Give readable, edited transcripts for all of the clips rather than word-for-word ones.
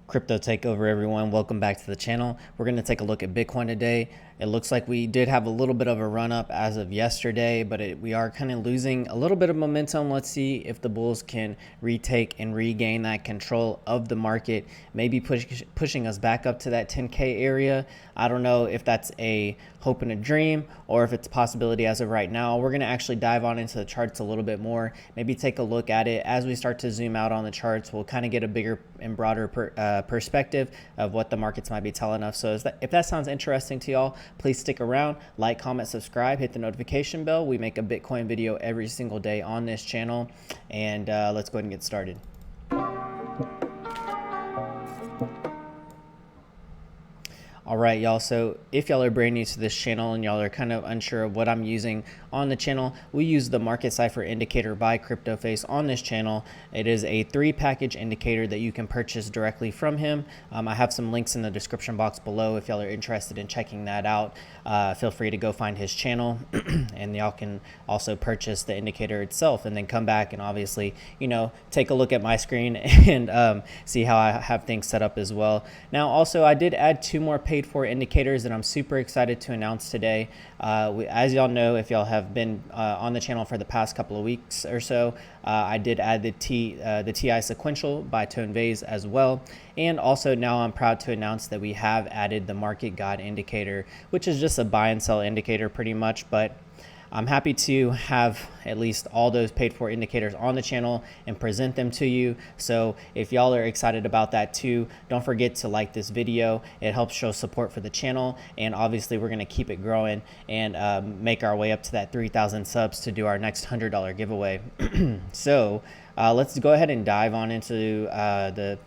Crypto Takeover, everyone. Welcome back to the channel. We're going to take a look at Bitcoin today. It looks like we did have a little bit of a run up as of yesterday, but we are kind of losing a little bit of momentum. Let's see if the bulls can retake and regain that control of the market, maybe pushing us back up to that 10K area. I don't know if that's a hope and a dream or if it's a possibility as of right now. We're going to actually dive on into the charts a little bit more, maybe take a look at it. As we start to zoom out on the charts, we'll kind of get a bigger and broader perspective of what the markets might be telling us. So if that sounds interesting to y'all, please stick around, like, comment, subscribe, hit the notification bell. We make a Bitcoin video every single day on this channel, and let's go ahead and get started. All right, y'all. So if y'all are brand new to this channel and y'all are kind of unsure of what I'm using on the channel, we use the market Cipher indicator by CryptoFace on this channel. It is a 3-package indicator that you can purchase directly from him. I have some links in the description box below if y'all are interested in checking that out. Feel free to go find his channel and y'all can also purchase the indicator itself and then come back and obviously, take a look at my screen and see how I have things set up as well. Now, also, I did add 2 more paid for indicators that I'm super excited to announce today. As y'all know, if y'all have been on the channel for the past couple of weeks or so, I did add the TI sequential by Tone Vase as well. And also now I'm proud to announce that we have added the market guide indicator, which is just a buy and sell indicator pretty much, but I'm happy to have at least all those paid for indicators on the channel and present them to you. So if y'all are excited about that too, don't forget to like this video. It helps show support for the channel. And obviously we're going to keep it growing and make our way up to that 3,000 subs to do our next $100 giveaway. So let's go ahead and dive on into the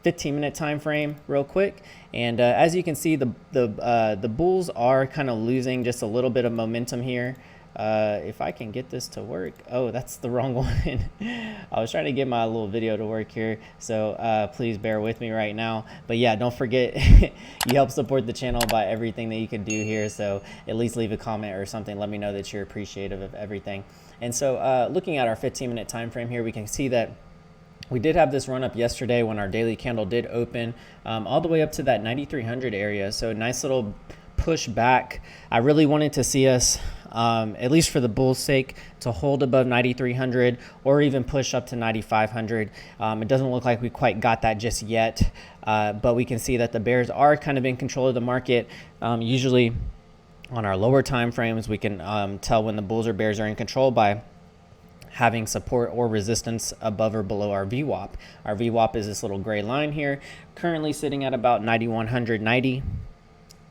15-minute time frame real quick. And as you can see, the bulls are kind of losing just a little bit of momentum here. If I can get this to work. Oh, that's the wrong one. I was trying to get my little video to work here, so please bear with me right now. But yeah, don't forget, you help support the channel by everything that you can do here, so at least leave a comment or something. Let me know that you're appreciative of everything. And so looking at our 15-minute time frame here, we can see that we did have this run up yesterday when our daily candle did open all the way up to that 9,300 area. So nice little push back. I really wanted to see us, at least for the bull's sake, to hold above 9,300 or even push up to 9,500. It doesn't look like we quite got that just yet, but we can see that the bears are kind of in control of the market. Usually on our lower time frames, we can tell when the bulls or bears are in control by having support or resistance above or below our VWAP. Our VWAP is this little gray line here, currently sitting at about 9,190.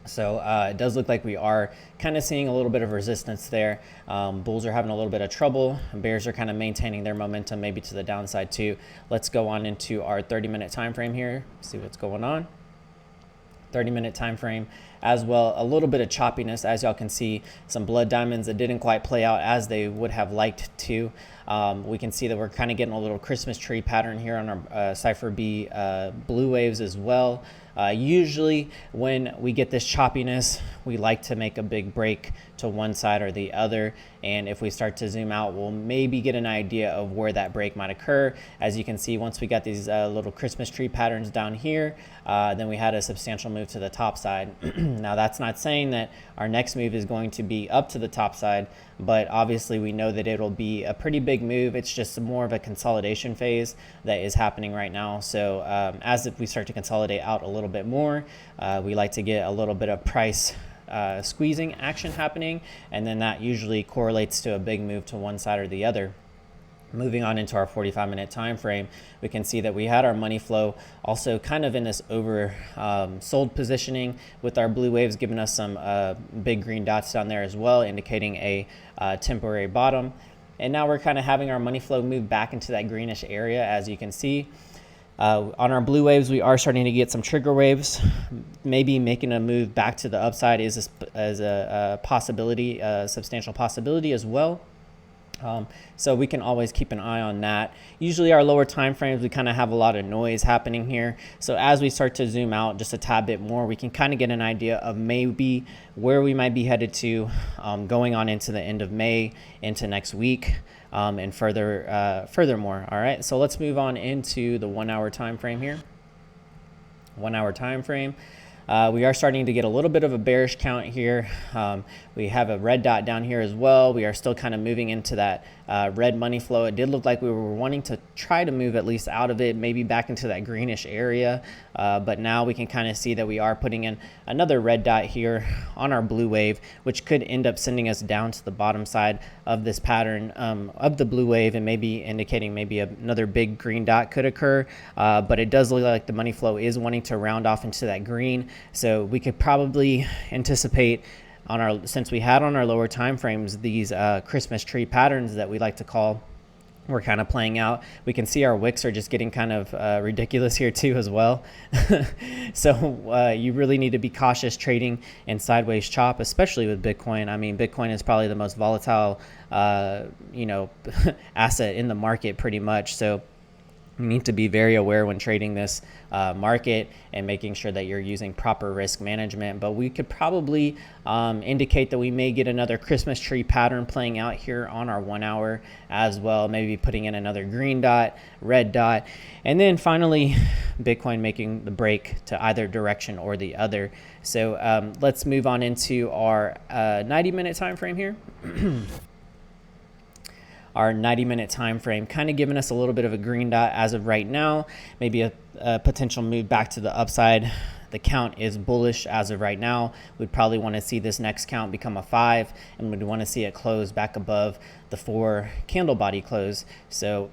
So it does look like we are kind of seeing a little bit of resistance there. Bulls are having a little bit of trouble. Bears are kind of maintaining their momentum, maybe to the downside too. Let's go on into our 30-minute time frame here, see what's going on. 30-minute time frame as well. A little bit of choppiness, as y'all can see, some blood diamonds that didn't quite play out as they would have liked to. We can see that we're kind of getting a little Christmas tree pattern here on our Cipher B blue waves as well. Usually when we get this choppiness, we like to make a big break to one side or the other, and if we start to zoom out, we'll maybe get an idea of where that break might occur. As you can see, once we got these little Christmas tree patterns down here, then we had a substantial move to the top side. Now that's not saying that our next move is going to be up to the top side, but obviously we know that it'll be a pretty big move. It's just more of a consolidation phase that is happening right now. So as if we start to consolidate out a little bit more, we like to get a little bit of price squeezing action happening, and then that usually correlates to a big move to one side or the other. Moving on into our 45-minute time frame, we can see that we had our money flow also kind of in this over sold positioning, with our blue waves giving us some big green dots down there as well, indicating a temporary bottom. And now we're kind of having our money flow move back into that greenish area, as you can see. On our blue waves, we are starting to get some trigger waves. Maybe making a move back to the upside is a possibility, a substantial possibility as well. So we can always keep an eye on that. Usually our lower time frames, we kind of have a lot of noise happening here. So as we start to zoom out just a tad bit more, we can kind of get an idea of maybe where we might be headed to going on into the end of May, into next week. And furthermore. All right, so let's move on into the 1 hour time frame here. 1 hour time frame. We are starting to get a little bit of a bearish count here. We have a red dot down here as well. We are still kind of moving into that red money flow. It did look like we were wanting to try to move at least out of it, maybe back into that greenish area. But now we can kind of see that we are putting in another red dot here on our blue wave, which could end up sending us down to the bottom side of this pattern of the blue wave, and maybe indicating maybe another big green dot could occur. But it does look like the money flow is wanting to round off into that green. So we could probably anticipate since we had on our lower time frames these Christmas tree patterns that we like to call, we're kind of playing out. We can see our wicks are just getting kind of ridiculous here too as well. So you really need to be cautious trading in sideways chop, especially with Bitcoin. I mean, Bitcoin is probably the most volatile asset in the market pretty much. So you need to be very aware when trading this market and making sure that you're using proper risk management. But we could probably indicate that we may get another Christmas tree pattern playing out here on our 1 hour as well, maybe putting in another green dot, red dot, and then finally Bitcoin making the break to either direction or the other. So let's move on into our 90-minute time frame here. Our 90-minute time frame kind of giving us a little bit of a green dot as of right now, maybe a potential move back to the upside. The count is bullish as of right now. We'd probably want to see this next count become a 5, and we'd want to see it close back above the 4 candle body close. So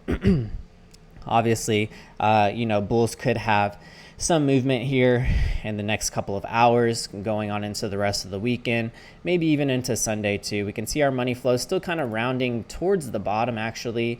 obviously, bulls could have some movement here in the next couple of hours going on into the rest of the weekend, maybe even into Sunday too. We can see our money flow still kind of rounding towards the bottom, actually,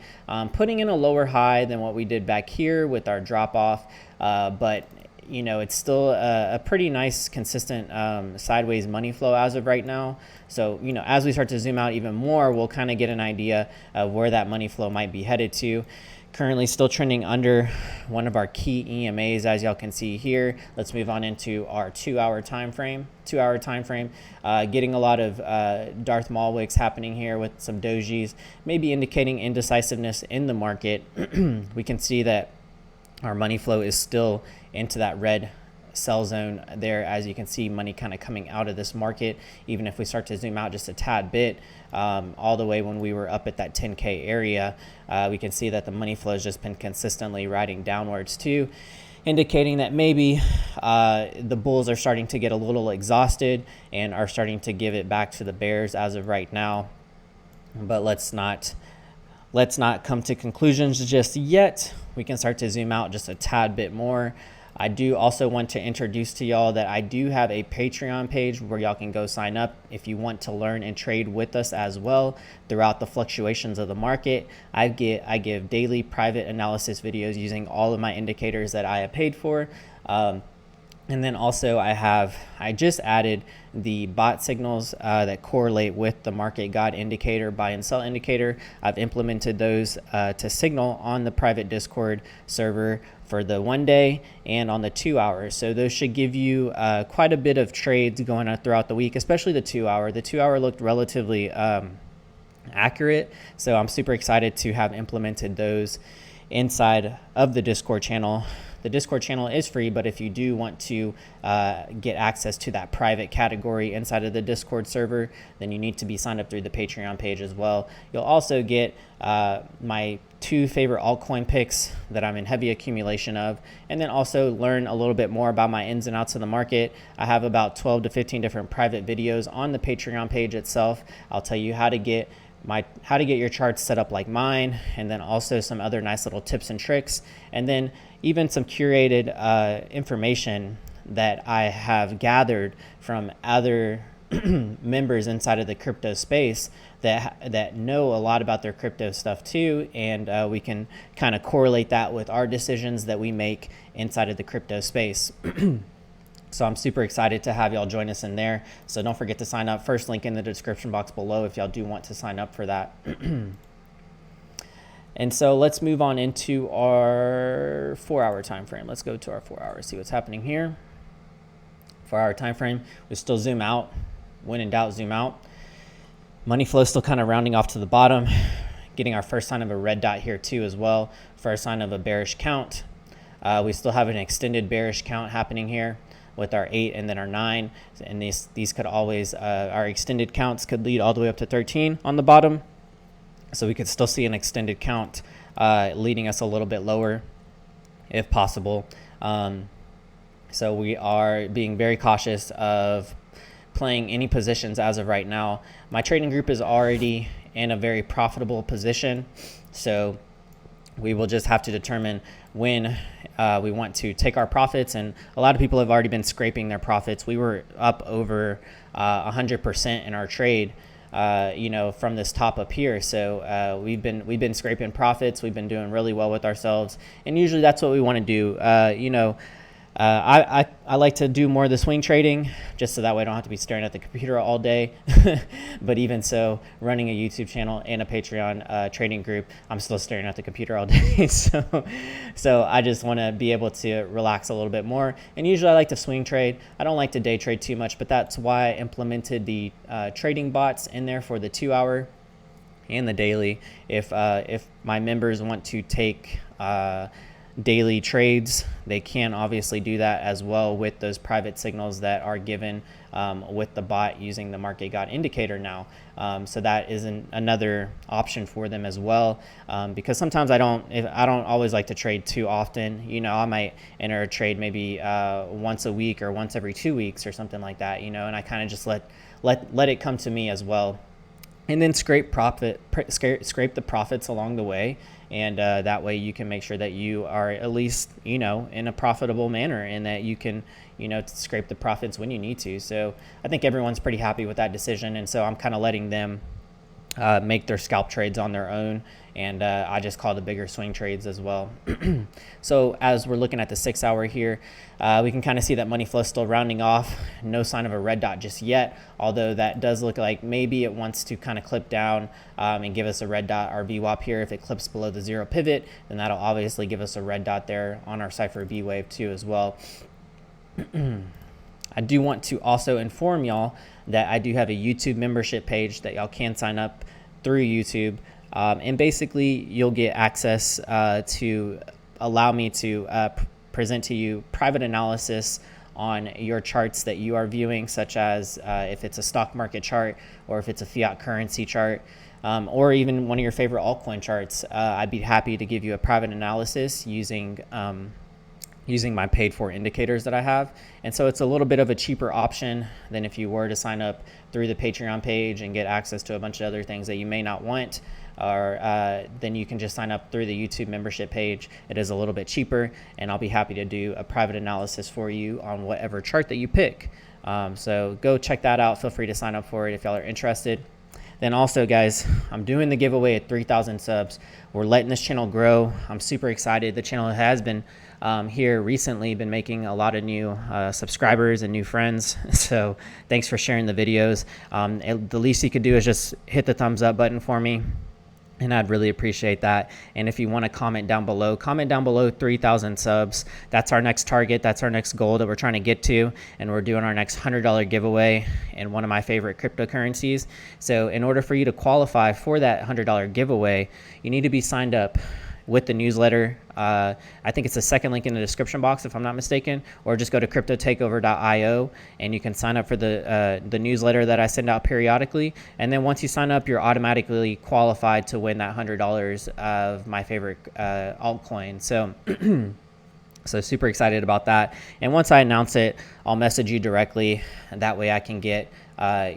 putting in a lower high than what we did back here with our drop off. But it's still a pretty nice, consistent sideways money flow as of right now. So, as we start to zoom out even more, we'll kind of get an idea of where that money flow might be headed to. Currently still trending under one of our key EMAs, as y'all can see here. Let's move on into our 2 hour time frame. Getting a lot of Darth Maul wicks happening here with some dojis, maybe indicating indecisiveness in the market. We can see that our money flow is still into that red sell zone there. As you can see, money kind of coming out of this market. Even if we start to zoom out just a tad bit, all the way when we were up at that 10K area, we can see that the money flow has just been consistently riding downwards too, indicating that maybe the bulls are starting to get a little exhausted and are starting to give it back to the bears as of right now. But let's not come to conclusions just yet. We can start to zoom out just a tad bit more. I do also want to introduce to y'all that I do have a Patreon page where y'all can go sign up if you want to learn and trade with us as well throughout the fluctuations of the market. I give daily private analysis videos using all of my indicators that I have paid for. And then also I just added the bot signals that correlate with the market guide indicator, buy and sell indicator. I've implemented those to signal on the private Discord server for the 1 day and on the 2 hours. So those should give you quite a bit of trades going on throughout the week, especially the 2 hour. The 2 hour looked relatively accurate. So I'm super excited to have implemented those inside of the Discord channel. The Discord channel is free, but if you do want to get access to that private category inside of the Discord server, then you need to be signed up through the Patreon page as well. You'll also get my 2 favorite altcoin picks that I'm in heavy accumulation of, and then also learn a little bit more about my ins and outs of the market. I have about 12 to 15 different private videos on the Patreon page itself. I'll tell you how to get your charts set up like mine, and then also some other nice little tips and tricks, and then even some curated information that I have gathered from other members inside of the crypto space that know a lot about their crypto stuff too, and we can kind of correlate that with our decisions that we make inside of the crypto space. So I'm super excited to have y'all join us in there. So don't forget to sign up. First link in the description box below if y'all do want to sign up for that. And so let's move on into our 4 hour time frame. Let's go to our 4 hours, see what's happening here. 4 hour time frame, we still zoom out. When in doubt, zoom out. Money flow still kind of rounding off to the bottom, getting our first sign of a red dot here too as well. First sign of a bearish count. We still have an extended bearish count happening here with our 8 and then our 9, and these could always our extended counts could lead all the way up to 13 on the bottom, so we could still see an extended count leading us a little bit lower if possible. So we are being very cautious of playing any positions as of right now. My trading group is already in a very profitable position, so we will just have to determine when we want to take our profits. And a lot of people have already been scraping their profits. We were up over 100% in our trade, from this top up here. So we've been scraping profits. We've been doing really well with ourselves, and usually that's what we want to do. I like to do more of the swing trading, just so that way I don't have to be staring at the computer all day. But even so, running a YouTube channel and a Patreon trading group, I'm still staring at the computer all day. So I just want to be able to relax a little bit more. And usually I like to swing trade. I don't like to day trade too much, but that's why I implemented the trading bots in there for the 2-hour and the daily. If my members want to take daily trades, they can obviously do that as well with those private signals that are given with the bot using the market god indicator now. So that is another option for them as well, because sometimes I don't always like to trade too often. I might enter a trade maybe once a week or once every 2 weeks or something like that, and I kind of just let it come to me as well, and then scrape the profits along the way. And that way you can make sure that you are at least, in a profitable manner, and that you can, scrape the profits when you need to. So I think everyone's pretty happy with that decision. And so I'm kind of letting them make their scalp trades on their own. And I just call the bigger swing trades as well. So as we're looking at the 6-hour here, we can kind of see that money flow still rounding off. No sign of a red dot just yet, although that does look like maybe it wants to kind of clip down and give us a red dot. Our VWAP here, if it clips below the 0 pivot, then that'll obviously give us a red dot there on our Cipher V wave too as well. I do want to also inform y'all that I do have a YouTube membership page that y'all can sign up through YouTube. And basically you'll get access to allow me to present to you private analysis on your charts that you are viewing, such as if it's a stock market chart, or if it's a fiat currency chart, or even one of your favorite altcoin charts. I'd be happy to give you a private analysis using my paid for indicators that I have. And so it's a little bit of a cheaper option than if you were to sign up through the Patreon page and get access to a bunch of other things that you may not want, or then you can just sign up through the YouTube membership page. It is a little bit cheaper, and I'll be happy to do a private analysis for you on whatever chart that you pick. So go check that out. Feel free to sign up for it if y'all are interested. Then also, guys, I'm doing the giveaway at 3,000 subs. We're letting this channel grow. I'm super excited. The channel has been here recently, been making a lot of new subscribers and new friends. So thanks for sharing the videos. The least you could do is just hit the thumbs up button for me, and I'd really appreciate that. And if you want to comment down below 3,000 subs. That's our next target. That's our next goal that we're trying to get to. And we're doing our next $100 giveaway in one of my favorite cryptocurrencies. So in order for you to qualify for that $100 giveaway, you need to be signed up with the newsletter. I think it's the second link in the description box, if I'm not mistaken, or just go to CryptoTakeOver.io and you can sign up for the newsletter that I send out periodically. And then once you sign up, you're automatically qualified to win that $100 of my favorite altcoin. So super excited about that. And once I announce it, I'll message you directly, and that way I can get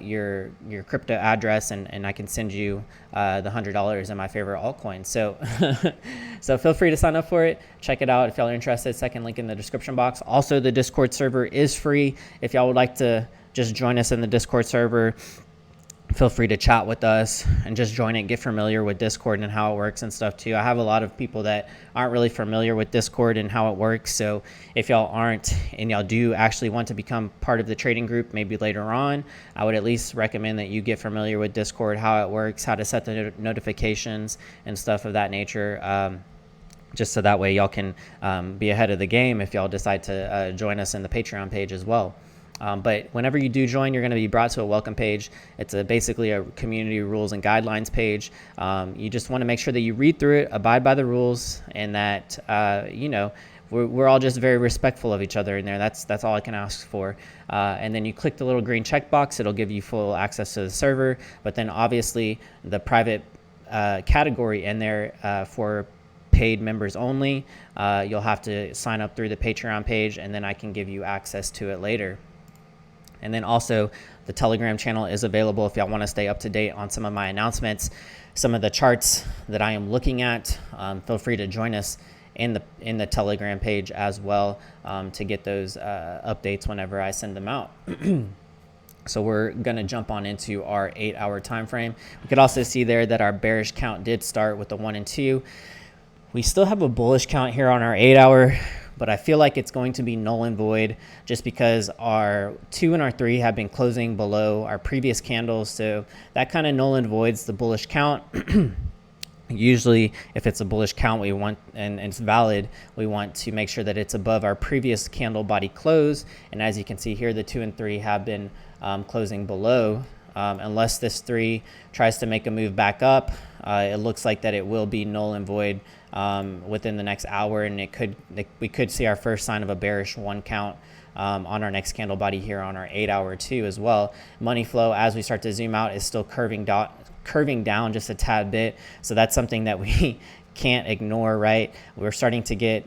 your crypto address, and I can send you the $100 in my favorite altcoin. So so feel free to sign up for it. Check it out if y'all are interested. Second link in the description box. Also, the Discord server is free. If y'all would like to just join us in the Discord server, feel free to chat with us and just join it, get familiar with Discord and how it works and stuff too. I have a lot of people that aren't really familiar with Discord and how it works. So if y'all aren't, and y'all do actually want to become part of the trading group maybe later on, I would at least recommend that you get familiar with Discord, how it works, how to set the notifications and stuff of that nature. Just so that way y'all can be ahead of the game if y'all decide to join us in the Patreon page as well. But whenever you do join, you're going to be brought to a welcome page. It's basically a community rules and guidelines page. You just want to make sure that you read through it, abide by the rules, and that, we're all just very respectful of each other in there. That's all I can ask for. And then you click the little green checkbox, it'll give you full access to the server, but then obviously the private category in there for paid members only, you'll have to sign up through the Patreon page, and then I can give you access to it later. And then also the Telegram channel is available if y'all want to stay up to date on some of my announcements, some of the charts that I am looking at. Feel free to join us in the Telegram page as well, to get those updates whenever I send them out. So we're going to jump on into our 8-hour time frame. We could also see there that our bearish count did start with the 1 and 2. We still have a bullish count here on our 8-hour, but I feel like it's going to be null and void just because our 2 and our 3 have been closing below our previous candles. So that kind of null and voids the bullish count. Usually if it's a bullish count we want and it's valid, we want to make sure that it's above our previous candle body close. And as you can see here, the 2 and 3 have been closing below. Unless this 3 tries to make a move back up, it looks like that it will be null and void within the next hour, and we could see our first sign of a bearish 1 count on our next candle body here on our 8-hour too as well. Money flow, as we start to zoom out, is still curving down just a tad bit, so that's something that we can't ignore, right? We're starting to get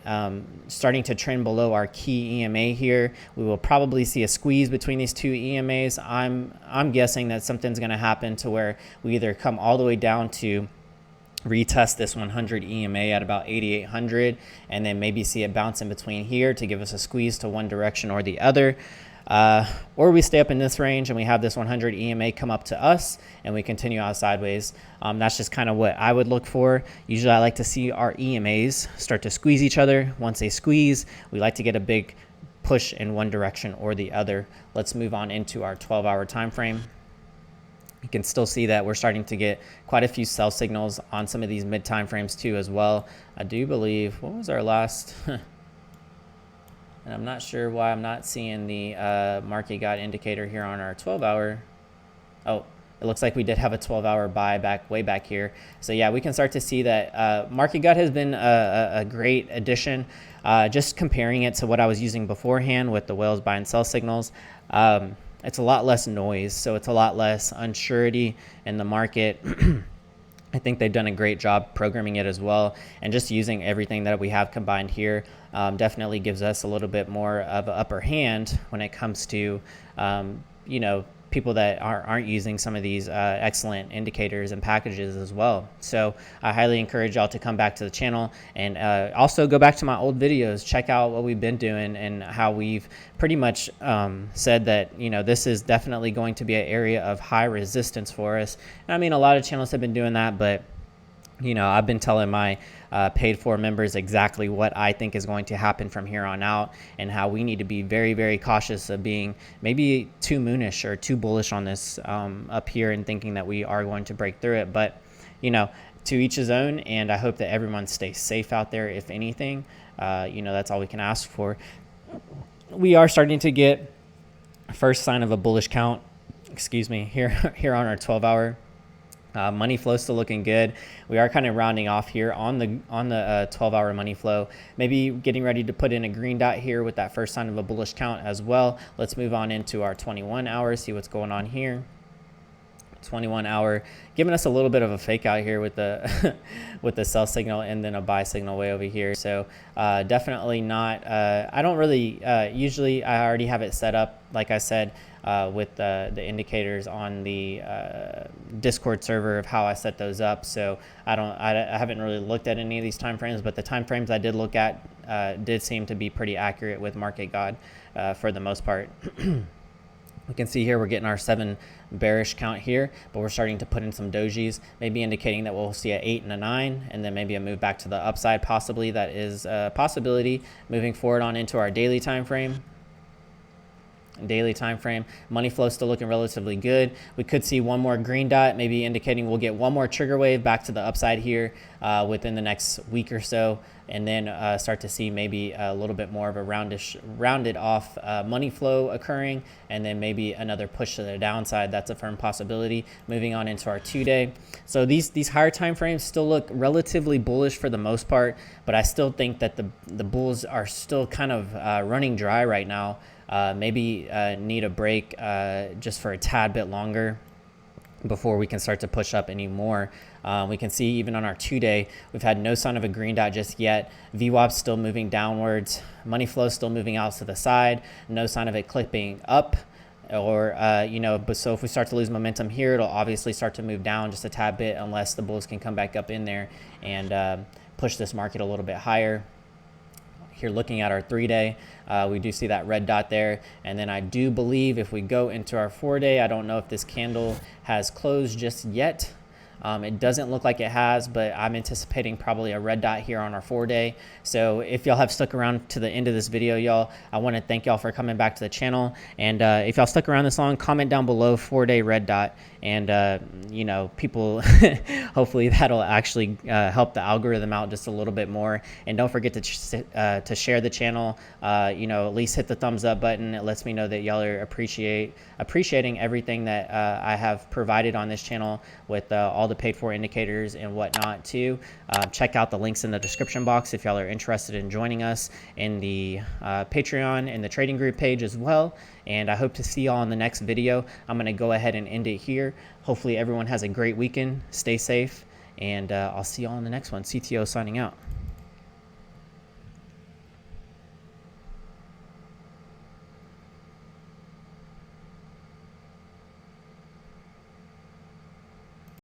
starting to trend below our key EMA here. We will probably see a squeeze between these two EMAs. I'm guessing that something's going to happen to where we either come all the way down to retest this 100 EMA at about 8,800, and then maybe see it bounce in between here to give us a squeeze to one direction or the other. Or we stay up in this range and we have this 100 EMA come up to us and we continue out sideways. That's just kind of what I would look for. Usually I like to see our EMAs start to squeeze each other. Once they squeeze, we like to get a big push in one direction or the other. Let's move on into our 12-hour time frame. You can still see that we're starting to get quite a few sell signals on some of these mid time frames too as well. I do believe, what was our last... And I'm not sure why I'm not seeing the market guide indicator here on our 12-hour. Oh, it looks like we did have a 12-hour buy back way back here. So yeah, we can start to see that market guide has been a great addition. Just comparing it to what I was using beforehand with the whales buy and sell signals, it's a lot less noise, so it's a lot less unsurety in the market. I think they've done a great job programming it as well, and just using everything that we have combined here definitely gives us a little bit more of an upper hand when it comes to you know, people that aren't using some of these excellent indicators and packages as well. So I highly encourage y'all to come back to the channel and also go back to my old videos, check out what we've been doing and how we've pretty much said that, you know, this is definitely going to be an area of high resistance for us. And I mean, a lot of channels have been doing that, but you know, I've been telling my paid for members exactly what I think is going to happen from here on out, and how we need to be very, very cautious of being maybe too moonish or too bullish on this up here and thinking that we are going to break through it. But, you know, to each his own, and I hope that everyone stays safe out there. If anything, you know, that's all we can ask for. We are starting to get first sign of a bullish count, excuse me, here on our 12-hour. Money flow still looking good. We are kind of rounding off here on the 12-hour money flow. Maybe getting ready to put in a green dot here with that first sign of a bullish count as well. Let's move on into our 21 hours, see what's going on here. 21 hour giving us a little bit of a fake out here with the with the sell signal and then a buy signal way over here. So definitely not I don't really usually I already have it set up, like I said, with the indicators on the Discord server of how I set those up. So I haven't really looked at any of these time frames, but the time frames I did look at did seem to be pretty accurate with market guide for the most part. We can see here we're getting our 7 bearish count here, but we're starting to put in some dojis, maybe indicating that we'll see an 8 and a 9, and then maybe a move back to the upside possibly. That is a possibility moving forward on into our daily time frame. daily time frame, money flow still looking relatively good. We could see one more green dot, maybe indicating we'll get one more trigger wave back to the upside here within the next week or so, and then start to see maybe a little bit more of a rounded off money flow occurring, and then maybe another push to the downside. That's a firm possibility. Moving on into our 2-day. So these higher time frames still look relatively bullish for the most part, but I still think that the bulls are still kind of running dry right now. Maybe need a break just for a tad bit longer before we can start to push up anymore. We can see even on our 2-day, we've had no sign of a green dot just yet. VWAP still moving downwards. Money flow still moving out to the side. No sign of it clipping up. Or, but so if we start to lose momentum here, it'll obviously start to move down just a tad bit unless the bulls can come back up in there and push this market a little bit higher. Here looking at our 3-day, we do see that red dot there. And then I do believe if we go into our 4-day, I don't know if this candle has closed just yet. It doesn't look like it has, but I'm anticipating probably a red dot here on our 4-day. So if y'all have stuck around to the end of this video, y'all, I want to thank y'all for coming back to the channel. And if y'all stuck around this long, comment down below 4-day red dot. And, people, hopefully that'll actually help the algorithm out just a little bit more. And don't forget to share the channel, at least hit the thumbs up button. It lets me know that y'all are appreciating everything that I have provided on this channel with all the paid for indicators and whatnot too. Check out the links in the description box if y'all are interested in joining us in the Patreon and the trading group page as well. And I hope to see y'all in the next video. I'm going to go ahead and end it here. Hopefully everyone has a great weekend. Stay safe, and I'll see y'all in the next one. CTO signing out.